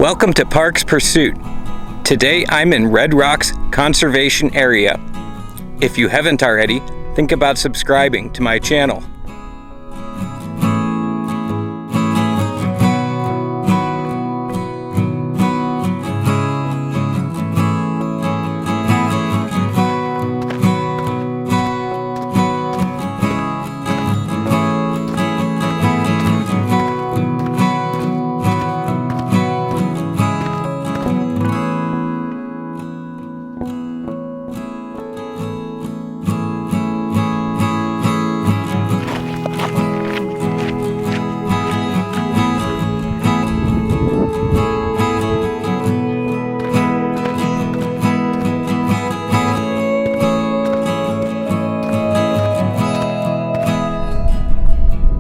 Welcome to Parks Pursuit. Today I'm in Red Rocks Conservation Area. If you haven't already, think about subscribing to my channel.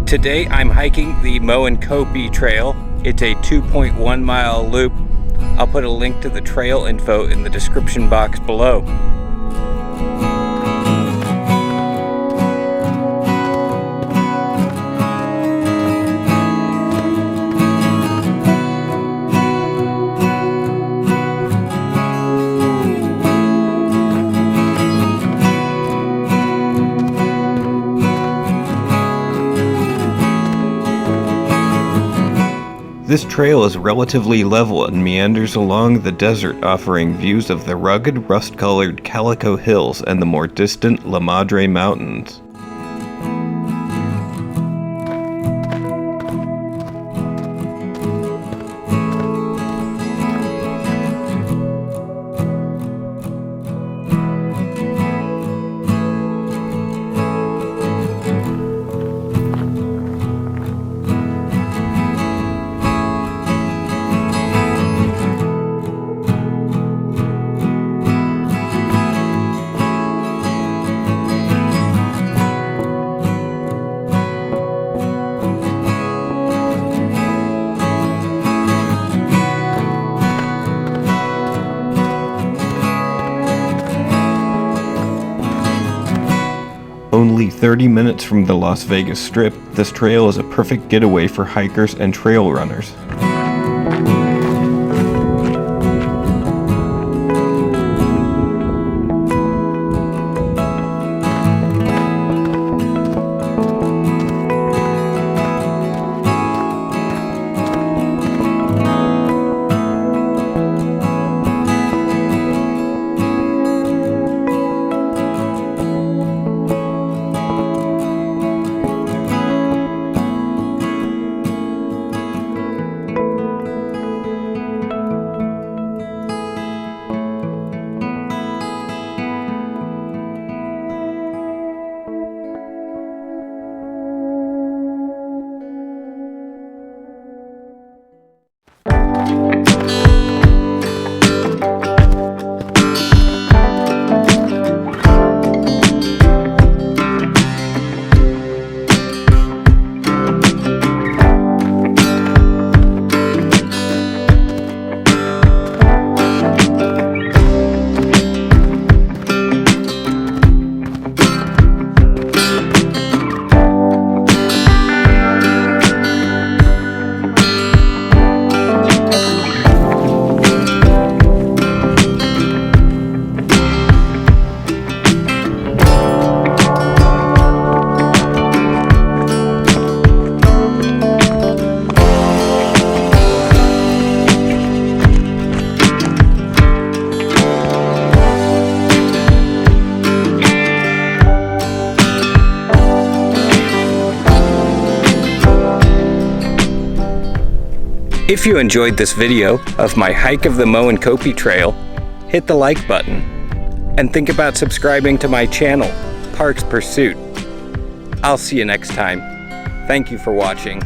Today I'm hiking the Moenkopi trail. It's a 2.1 mile loop. I'll put a link to the trail info in the description box below. This trail is relatively level and meanders along the desert, offering views of the rugged, rust-colored Calico Hills and the more distant La Madre Mountains. Only 30 minutes from the Las Vegas Strip, this trail is a perfect getaway for hikers and trail runners. If you enjoyed this video of my hike of the Moenkopi Trail, hit the like button and think about subscribing to my channel, Parks Pursuit. I'll see you next time. Thank you for watching.